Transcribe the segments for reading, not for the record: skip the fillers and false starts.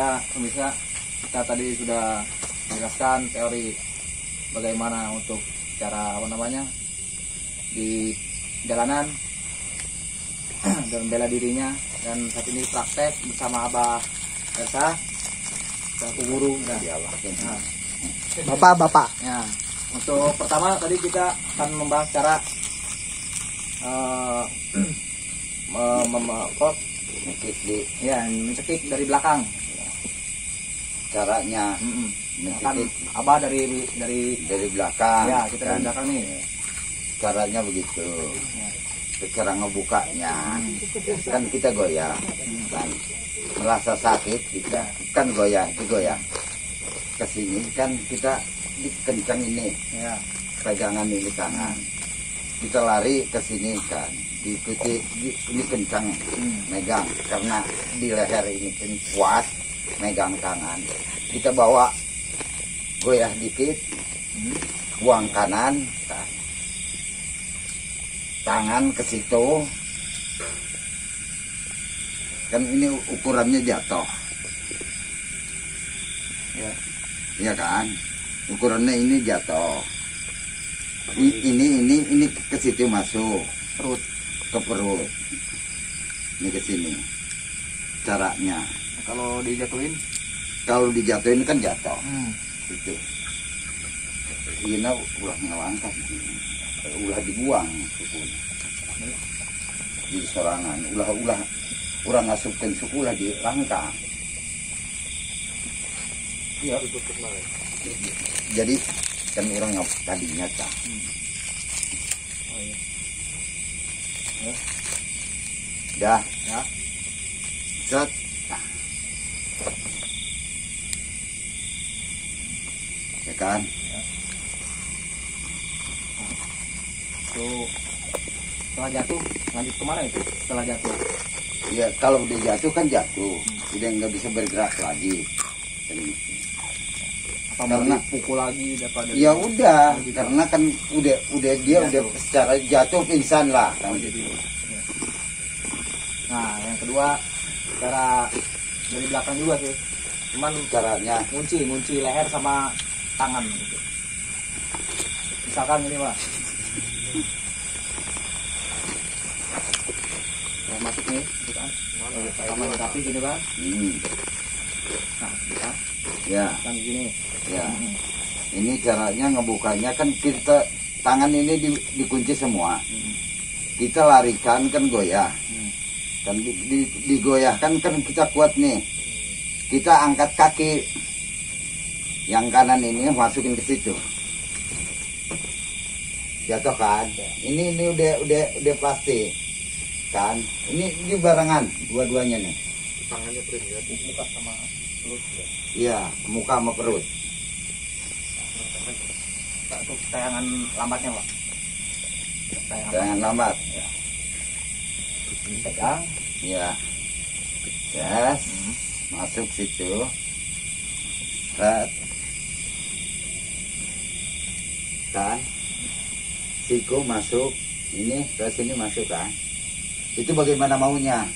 ya pemirsa, kita tadi sudah menjelaskan teori bagaimana untuk cara di jalanan dan bela dirinya, dan saat ini praktek bersama Abah Elsa selaku guru. Nah, Bapak. ya, untuk pertama tadi kita akan membahas cara mencekik dari belakang. Caranya Kan Abah dari belakang. ya, kita dari kan, belakang nih. caranya begitu. Cara ngebukanya kan kita goyah, kan merasa sakit kita kan goyah ke sini, kan kita dikencang ini, Ya. pegangan ini tangan, kita lari ke sini kan diikuti ini kencang megang, karena di leher ini kan kuat megang tangan, kita bawa goyah dikit, buang kanan kan, tangan ke situ kan, ini ukurannya jatuh ya kan, ukurannya ini jatuh, ini ke situ masuk ke perut, ini ke sini caranya. Kalau dijatuhin kan jatuh itu, ini ulah ngelangkah, ulah dibuang di sorangan, ulah urang ngasupkeun suku ulah di langkah. ya. Jadi kan orang tadinya tah. Dah. Ya. Set. Ya kan? Tuh, setelah jatuh lanjut kemana itu? Setelah jatuh Ya kalau udah jatuh kan jatuh, udah nggak bisa bergerak lagi. apa mau Karena dipukul lagi daripada ya udah, gitu. karena kan udah dia udah secara jatuh pingsan lah kan gitu. gitu. Ya. Nah, yang kedua cara dari belakang juga sih, cuman Caranya ngunci leher sama tangan gitu. Misalkan ini Pak, masuk nih gitu kan, sama tapi gini kan, nah kita ya kan gini ya. Ini caranya ngebukanya kan, kita tangan ini dikunci semua, kita larikan kan goyah, kan digoyahkan kan kita kuat nih, kita angkat kaki yang kanan ini masukin ke situ, jatuh kan, ini udah pasti kan, ini barengan dua-duanya nih, tangannya muka sama perut ya. iya muka sama perut. Untuk tayangan lambatnya Pak, Jangan lambat. ya. Pegang Ya, yes, masuk situ, set, kan, siku masuk, ini ke sini masuk kan, itu bagaimana maunya,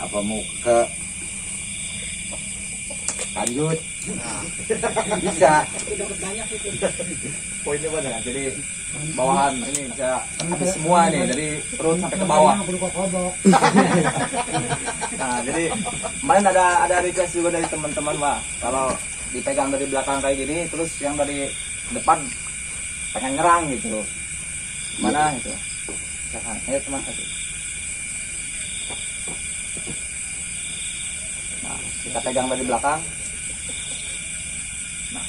apa mau ke lanjut, bisa, poinnya mana? Jadi bawahan ini bisa habis semua nih, dari perut sampai ke bawah. Nah, jadi kemarin ada request juga dari teman-teman Pak, kalau dipegang dari belakang kayak gini, terus yang dari depan pengen nyerang gitu, mana gitu? Misalkan, ayo teman satu. Nah, kita pegang dari belakang. Nah,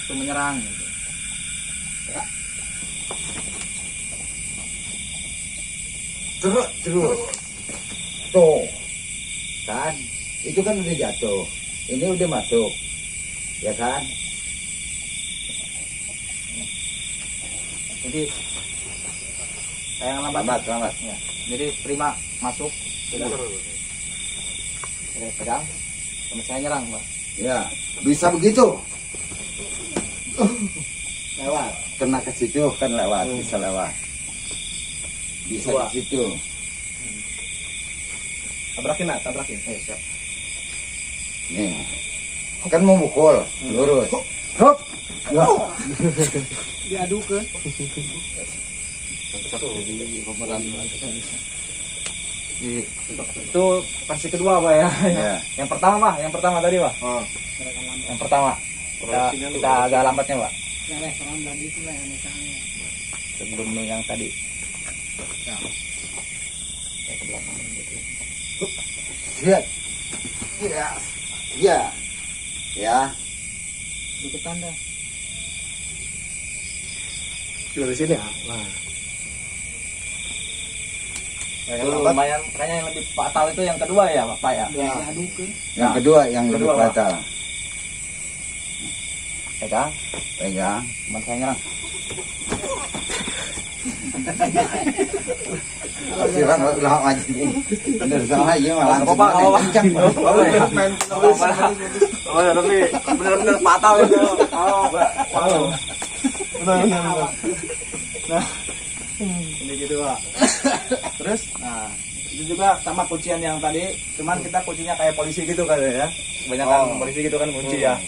itu menyerang gitu. terus, tuh, kan, itu kan udah jatuh, ini udah masuk, ya kan, Jadi saya lambat. Ya. Jadi terima masuk. Sudah. Saya pegang. Sama saya nyerang Pak. ya, bisa begitu, Lewat. kena ke situ kan lewat, bisa lewat, bisa Dua. ke situ. Tabrakin lah, tabrakin. Siap. Nih. Kan mau mukul, lurus. Hop. Diadukeun. Itu versi kedua Pak ya. Ya. Yang pertama Pak, yang pertama tadi Pak. Oh. Yang pertama. Kita agak lambatnya Pak. Sebelum yang tadi. Lihat. Ya. Ya. Ya. Deketan dah. Dari sini ya. Nah. Itu lumayan, kayaknya yang lebih fatal itu yang kedua ya Pak ya. Diadukeun. Yang kedua yang lebih Kedua, Pak. fatal. Pegang, Pegang. teman saya nyerang. Siapa nggak maju nih? Bener sama aja malah langsung Apa-apa, apa-apa. kencang. Oh ya, tapi benar-benar fatal itu. Oh, Nah, ini gitu Pak. Terus, nah itu juga sama kuncian yang tadi, cuman kita kuncinya kayak polisi gitu kan ya. Kebanyakan polisi gitu kan kunci ya.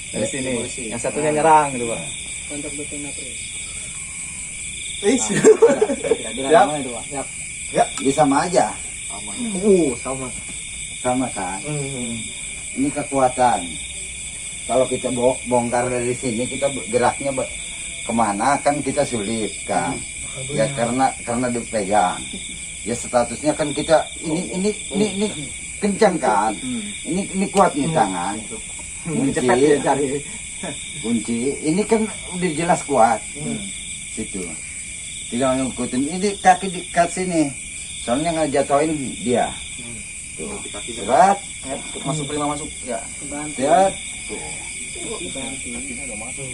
Dari sini, yang satunya nyerang gitu Pak. Kontak betulna terus. Kira-kira gimana itu Pak? Ya. Dia sama aja. Sama. Sama kan. Ini kekuatan. Kalau kita bongkar dari sini, kita geraknya kemana kan kita sulit kan. Ya karena dipegang. Ya statusnya kan kita ini kencang kan. Ini kuat nih tangan. Cepet dia cari. Kunci ini kan udah jelas kuat. Situ. Tidak ngikutin. Ini kaki dikat sini. Soalnya ngejatuhin dia. Tuh. Berat. Masuk prima masuk ya. Kebantu. Lihat. Kebantu.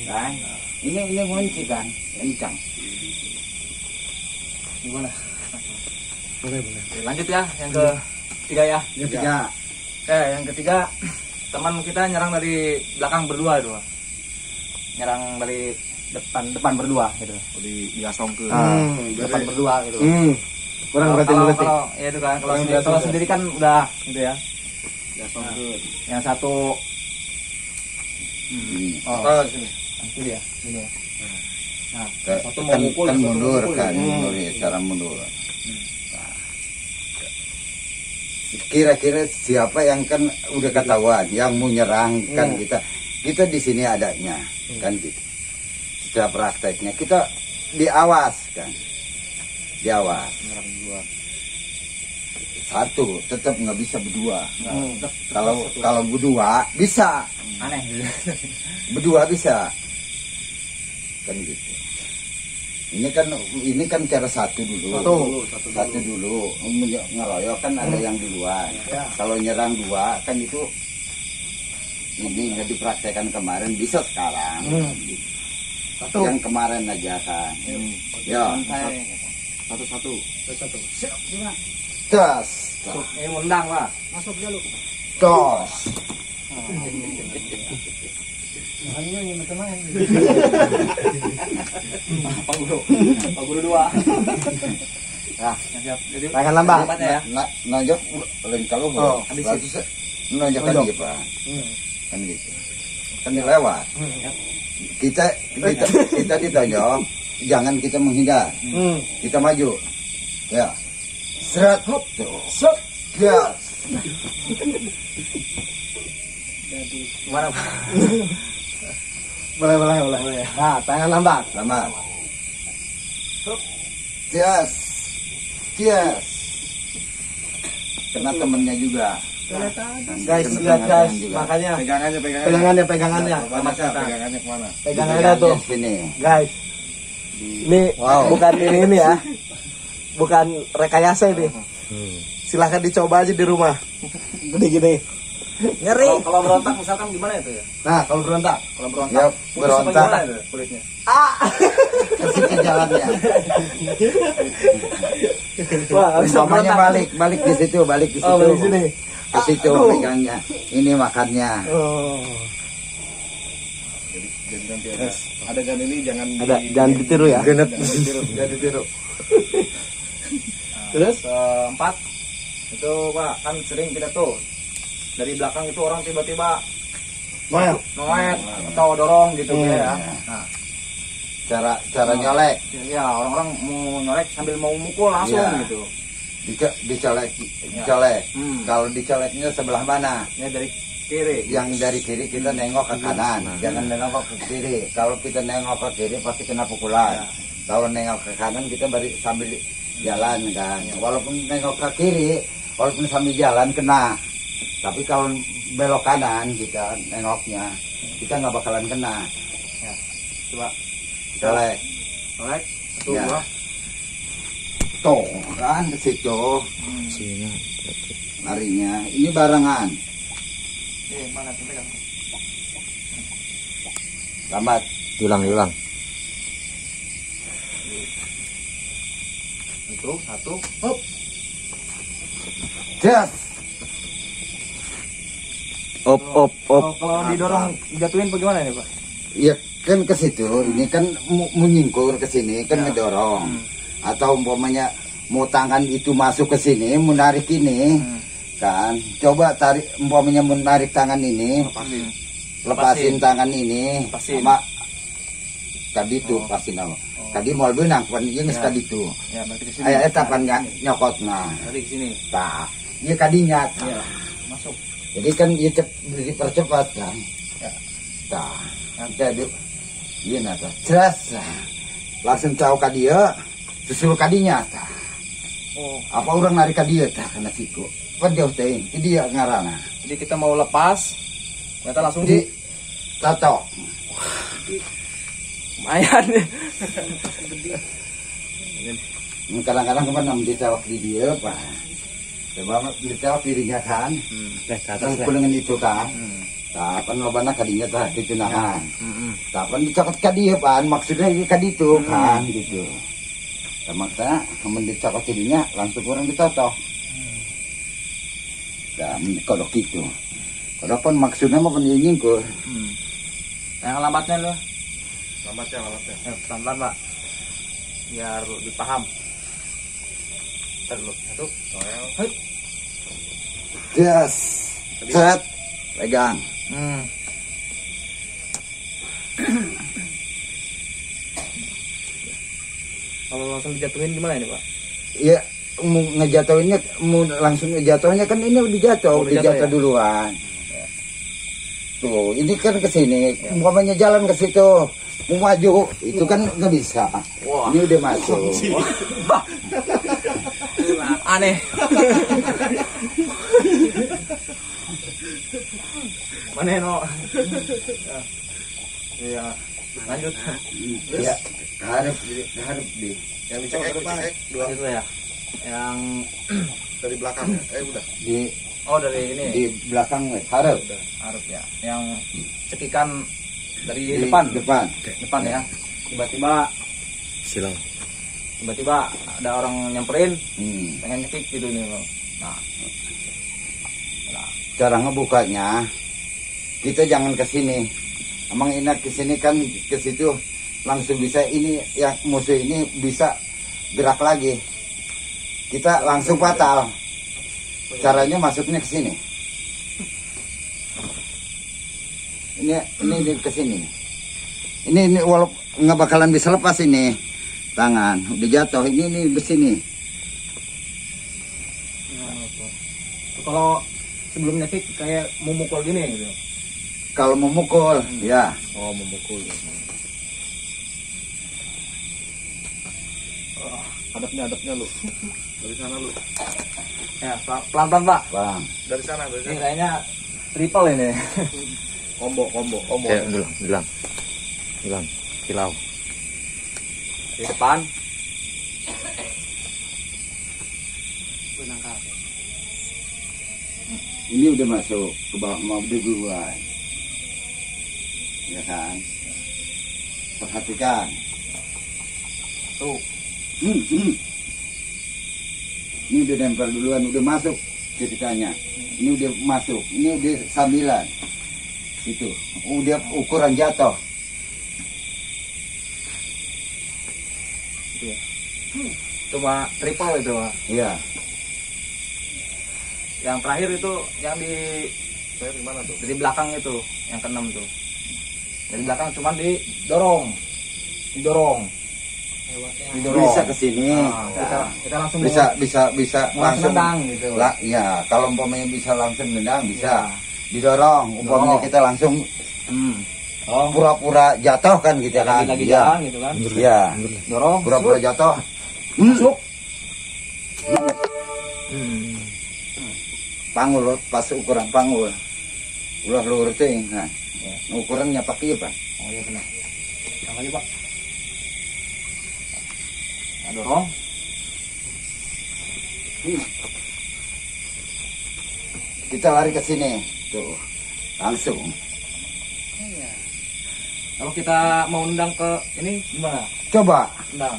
Kan? Ini kunci kan. Kencang. Gimana? Boleh. Oke, lanjut ya yang ketiga ya. Yang tiga. Oke, yang ketiga teman kita nyerang dari belakang berdua itu Pak. Nyerang dari depan berdua gitu. Diasongkeun. Depan berdua gitu. Kurang berarti berarti. Kalau ya itu kan kalau sendiri kan udah gitu ya. Diasongkeun. Yang satu Oh. sini. Itu dia, ini ya. Nah, Kan, satu mau mukul, kan satu mundur mukul. kan, mundur ya, cara mundur. Nah, kira-kira siapa yang kan udah ketahuan, yang mau nyerang kan kita di sini adanya kan gitu. Setelah prakteknya kita diawas kan, diawas. Satu, tetap nggak bisa berdua. Kalau berdua bisa, Aneh. berdua bisa kan gitu. Ini kan cara satu dulu. Satu dulu. Ngeroyok kan ada yang duluan. Kalau nyerang dua kan itu ini nggak dipraktekkan kemarin, bisa sekarang. Yang kemarin aja kan. Ya. Satu. Siap, gimana? Tos. Ini undang Pak. Masuk dulu. Tos. Makanya ini teman. Pak Guru dua. Nah, siap. Jadi Tangan lambang. ya. Nonjok lain kalau habis bagus nonjok kan dia Pak. Kan gitu. Kan dilewat. Kita ditonjok, jangan kita menghindar. Kita maju. Ya. Serat hop. Set. Ya. Gimana Pak? Boleh. Nah, tangan lambat. Lama. Yes. Yes. Kena temennya juga. Guys, Kena lihat guys, juga. makanya Pegangannya. pegangannya. Pegangannya kemana? Pegangannya tuh. Di sini. Guys. Ini Wow. bukan ini ya. Bukan rekayasa ini. Silahkan dicoba aja di rumah. Gini. Ngeri. Kalau berontak misalkan gimana itu ya? Nah, kalau berontak. Kalau berontak. Ya, putus apa berontak. gimana itu kulitnya? Ke situ jalannya. Wah, nggak bisa Umpamanya berontak. balik di situ, balik di situ. Oh, balik sini. Ke situ Aduh. pegangnya. Ini makannya. Oh. Jadi nanti adegan ini jangan Jangan ditiru ya. jangan ditiru. Terus keempat itu Pak kan sering kita tuh dari belakang itu orang tiba-tiba Noel. noet atau dorong gitu ya. Nah, Cara nyolek, ya orang-orang mau nyolek sambil mau mukul langsung Iya. gitu. dicolek. Hmm. Kalau dicoleknya sebelah mana? Ya dari kiri. Yang dari kiri kita nengok ke kanan, jangan nengok ke kiri. Kalau kita nengok ke kiri pasti kena pukulan. Ya. Kalau nengok ke kanan kita balik sambil jalan kan. Walaupun nengok ke kiri, walaupun sambil jalan kena. Tapi kalau belok kanan kita nengoknya, kita nggak bakalan kena. Ya. Coba Colek. nyolek satu Ya. dua. Tuh kan ke situ larinya. Ini barengan. Mana tuh pegang? Lambat. Hilang. Itu satu. Hop. Jas. Op. Kalau didorong jatuhin bagaimana nih Pak? Ya kan ke situ. Ini kan menyingkur ke sini kan Ya. ngedorong. Atau umpamanya mau tangan itu masuk ke sini, menarik ini. Kan coba tarik, umpamanya menarik tangan ini, lepasin tangan ini Lepasin. sama tadi itu pasti nama tadi mau benang kan ini Ya. tadi itu Ya, berarti ke sini. ayah eta kan nyokot nah Tadi ke sini. tak ini kadinya Iya. Masuk. jadi kan dia dipercepat kan Ya. tak jadi iya nata jelas langsung tahu ka dia susul kadinya tak Oh, apa orang narik ka dia tak kena siku kan jauh teh itu dia ngarana jadi kita mau lepas, ternyata langsung di di tato lumayan. kadang-kadang kemana ditewak di dia pak coba ditewak dirinya kan terus dengan itu kan tapan lobana kadinya tah ditunahan tapan dicokot ka dia pan maksudnya ini kadi itu kan gitu sama kita kemudian dicokot dirinya langsung orang ditotok dan kodok itu kodok pun maksudnya mau penyingkur Yang lambatnya loh. Lambatnya. Pelan-pelan Pak. Biar lebih paham. Terus satu. Hei. yes set pegang Kalau langsung dijatuhin gimana ini Pak? ya mau ngejatuhinnya mau langsung ngejatuhnya kan ini udah jatuh Oh, udah jatuh ya? duluan tuh ini kan ke sini umpamanya jalan ke situ mau maju itu kan nggak bisa Wah. ini udah masuk Aneh. Mana no? Iya. Lanjut. ya harus di Yang dicek ke depan. Dua Itu ya. Yang dari belakang. Udah. di dari ini. di belakang harus Harus ya. Yang cekikan dari di depan. depan Ya. Tiba-tiba Silang. ada orang nyamperin, hmm. pengen nyekik gitu nih. Nah. Cara ngebukanya kita jangan ke sini. Emang enak ke sini kan ke situ langsung bisa ini yang musuh ini bisa gerak lagi. Kita langsung fatal. Caranya masuknya ke sini. Ini ke sini. Ini walaupun nggak bakalan bisa lepas ini tangan udah jatuh ini di sini. Kalau sebelum nyekik kayak memukul gini gitu. Kalau memukul ya Oh, memukul. Adabnya lu. Dari sana lu. Ya, pelan-pelan Pak. bang. Dari sana. Ini kayaknya triple ini. Combo. Hilang. Kilau. Di depan. Ini udah masuk ke bawah mobil duluan. Ya kan? Perhatikan. Tuh. Ini udah nempel duluan, udah masuk ceritanya. Ini udah masuk, ini udah sambilan. Itu, udah ukuran jatuh. Itu ya. Cuma triple itu Pak. Iya. Yang terakhir itu yang di Dari mana tuh? Dari belakang itu, yang keenam tuh. Dari belakang cuman didorong. Didorong. Bisa ke sini. Kita langsung Bisa langsung nendang gitu. lah, ya kalau umpamanya bisa langsung nendang bisa. Ya. Didorong, umpamanya Dorong. kita langsung Oh, pura-pura jatuh kan gitu kan. lagi Iya. jalan gitu kan. Iya. Dorong, Pura-pura jatuh. masuk. Panggul pas ukuran panggul. Ulah luhur teh. Nah, ukurannya pakai apa? Oh iya benar. Yang lagi Pak. Nah, dorong. Kita lari ke sini. Tuh. Langsung. Kalau kita mau nendang ke ini gimana? Coba Nendang.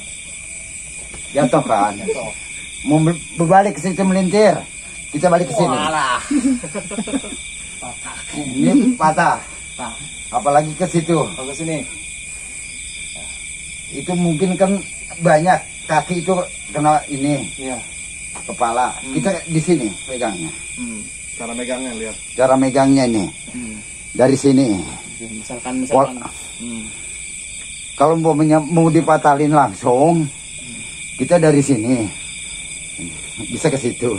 jatuh kan. Jatuh. Mau berbalik ke situ melintir. Kita balik ke sini. Walah. Ini patah. Nah, Apalagi ke situ. kalau ke sini. Itu mungkin kan banyak kaki itu kena ini Iya. kepala. Kita di sini pegangnya. Cara megangnya lihat. Cara megangnya ini dari sini. Misalkan Wal- Kalau mau dipatalin langsung, kita dari sini bisa ke situ.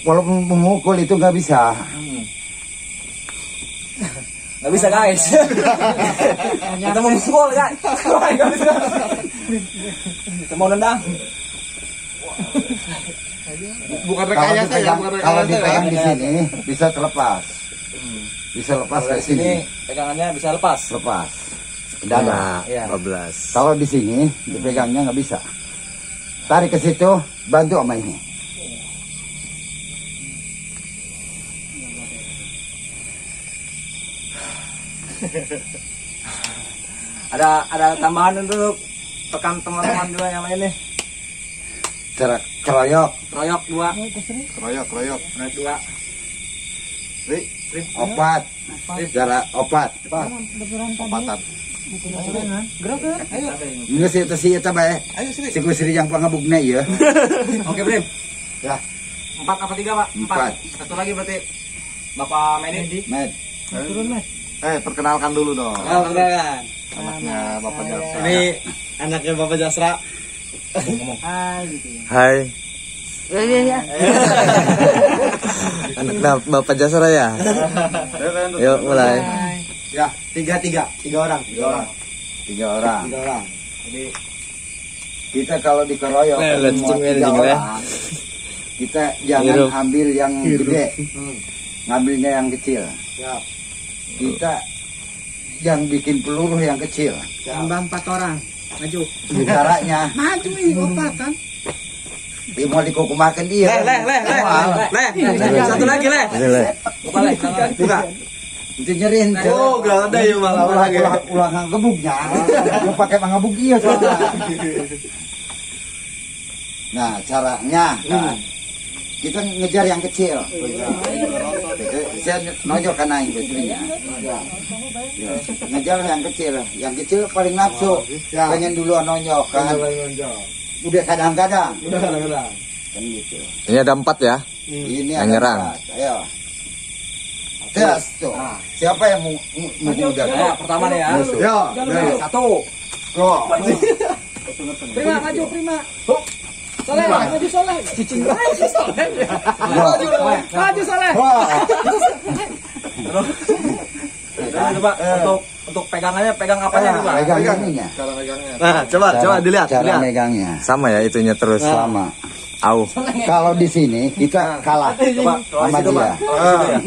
Walaupun memukul itu nggak bisa. Nggak bisa guys. Kita mau mukul guys. Nggak bisa. Kita mau nendang. Bukan Kalau rekayasa ya, dipegang, bukan kalau rekayasa ya. dipegang di sini bisa terlepas. Bisa lepas Dari dari sini. pegangannya bisa lepas. Lepas. Ke dada. Iya. 15. Kalau di sini dipegangnya nggak bisa. Tarik ke situ, bantu sama ini. Ada tambahan untuk tekan teman-teman juga yang lain nih. Cara keroyok, Keroyok 2. Keroyok. Keroyok 2. Ri, opat. Cara opat. opatan. Gerak kan? Ayo. Nggak sih itu sih itu bae. Ayo sini. Si kusiri yang pangabugna ya. Oke, Brim. Ya, 4 apa 3, Pak? 4. Satu lagi berarti Bapak Medi. Med. Turun mas. Perkenalkan dulu dong. Oh, kan. Anaknya Bapak Jarsa. Ini anaknya Bapak Jasra. Gitu ya. Hai. Iya. Anak Bapak Jasra ya. Yuk mulai. Ya, 3 orang. 3 orang. Jadi Kita kalau dikeroyok Let's semua cing, 3 cing, ya. orang, kita jangan Hirup. ambil yang gede, ngambilnya yang kecil. Ya. Kita yang bikin peluru yang kecil. Tambah 4 orang. Maju. Caranya, Maju ini opatan. dia mau dikukumakan dia. Satu lagi, Le. Ini Le. Buka, Le. Buka. Itu nyerin. Oh, gak ada ya malah Ulang ngebugnya. Lu pakai mangabug iya soalnya. Nah, caranya kan kita ngejar yang kecil. Saya nojok kan aing betulnya. Ya, ngejar yang kecil. Yang kecil paling nafsu. Pengen duluan nonjok kan. Udah kadang-kadang. Kan gitu. Ini ada 4 ya. Ini Yang ada nyerang. 4. Ayo. Tes tuh. Siapa yang mau udah? Ya, pertama nih ya. Musuh. Ya, Satu. Go. Prima maju prima. Soleh, maju soleh. Cicing. Maju soleh. Wah. Terus coba untuk pegangannya pegang apanya nih, Pak? Pegang ininya. cara megangnya. Nah, coba dilihat. Cara megangnya Sama ya itunya terus. sama. Au. Kalau di sini kita kalah Coba, sama situ, Pak. dia.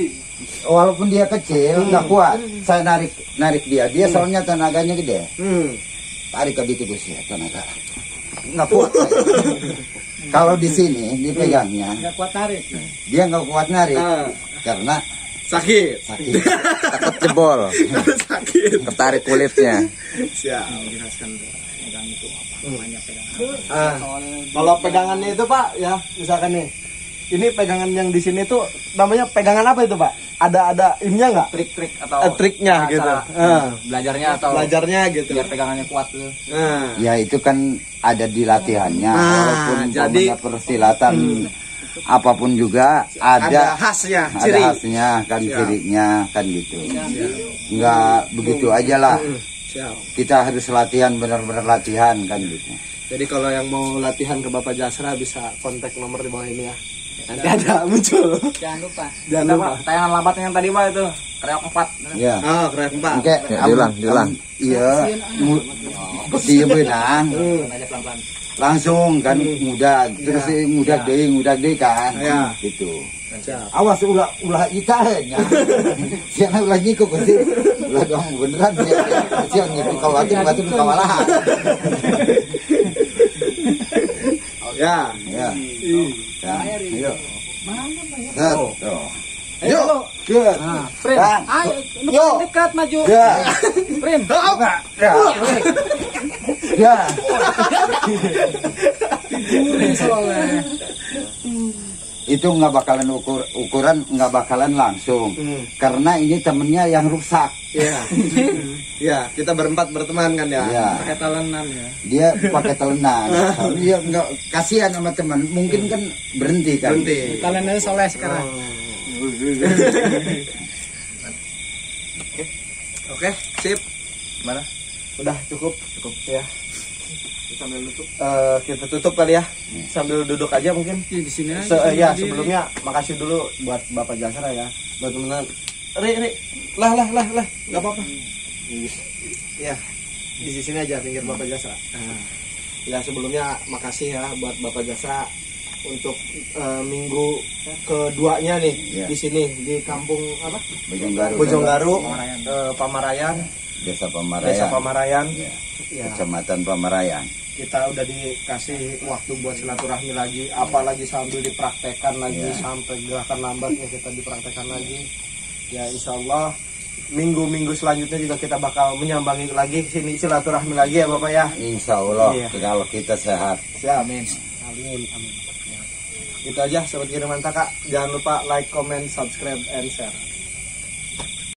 Walaupun dia kecil nggak kuat, saya narik dia. Dia soalnya tenaganya gede. Tarik ke itu Gus ya tenaga. Nggak kuat. Saya. Kalau di sini dipegangnya, Enggak kuat tarik. dia nggak kuat narik karena Sakit. sakit. Takut jebol. Sakit. Ketarik kulitnya. Kalau pegangannya itu Pak, ya misalkan nih, ini pegangan yang di sini tuh namanya pegangan apa itu Pak? Ada ininya nggak? Trik-trik atau Triknya cara gitu. belajarnya atau Belajarnya gitu. biar pegangannya kuat tuh. Nah, Ya itu kan ada di latihannya. Nah, Walaupun jadi- umpamanya persilatan apapun juga Ada ada khasnya, ciri. khasnya kan, Siap. cirinya kan gitu. Nggak begitu aja lah. Siap. Kita harus latihan, benar-benar latihan kan gitu. Jadi kalau yang mau latihan ke Bapak Jasra bisa kontak nomor di bawah ini ya. Nanti ada muncul. Jangan lupa. Jangan Kita, lupa. Pak, tayangan lambatnya yang tadi Pak itu reok 4. Ya. Oh, keren Pak. Oke, Ya, diulang. Iya, dia benang. Aja pelan-pelan. Langsung kan mudah, terus mudah deh kan. Ya. Gitu. Siap. Awas ulah itanya. Jangan ulah nyiku sih. Ulah dong beneran dia. Siang nyiku kawatin batu kawalahan. Ya. Ya. Ya. Ayo. Oh. Tuh. Ayo. Good. Prim. Bang. Ayo, Yuk. dekat maju. Ya. Prim. Ya. Ya. Gurih soalnya. Itu nggak bakalan ukuran nggak bakalan langsung. Karena ini temennya yang rusak. Iya. Iya, kita berempat berteman kan ya. Ya. Pakai talenan ya. Dia pakai telenan. Dia nggak kasihan sama teman. Mungkin kan berhenti kan. Berhenti. Talenannya soleh sekarang. Oke, sip. Mana? Udah cukup ya. Sambil tutup. Kita tutup kali ya. Sambil duduk aja mungkin. Di sini aja. Ya sebelumnya makasih dulu buat Bapak Jasra ya. Buat teman-teman. Ri. Lah. Enggak apa-apa. Ya. Di sini aja pinggir Bapak Jasra. Ya sebelumnya makasih ya buat Bapak Jasra untuk minggu keduanya nih Ya. di sini di kampung apa? Bojonggaru. Pamarayan. Desa Desa Pamarayan. Pamarayan. Ya. Kecamatan Pamarayan. Kita udah dikasih waktu buat silaturahmi lagi, apalagi sambil dipraktekkan lagi sampai gerakan lambatnya kita dipraktekkan lagi. Ya insya Allah minggu-minggu selanjutnya juga kita bakal menyambangi lagi sini silaturahmi lagi ya Bapak ya. Insya Allah Iya. kalau kita sehat. Siap. Amin. Ya. Itu aja Sobat Kiriman Taka. Jangan lupa like, comment, subscribe, and share.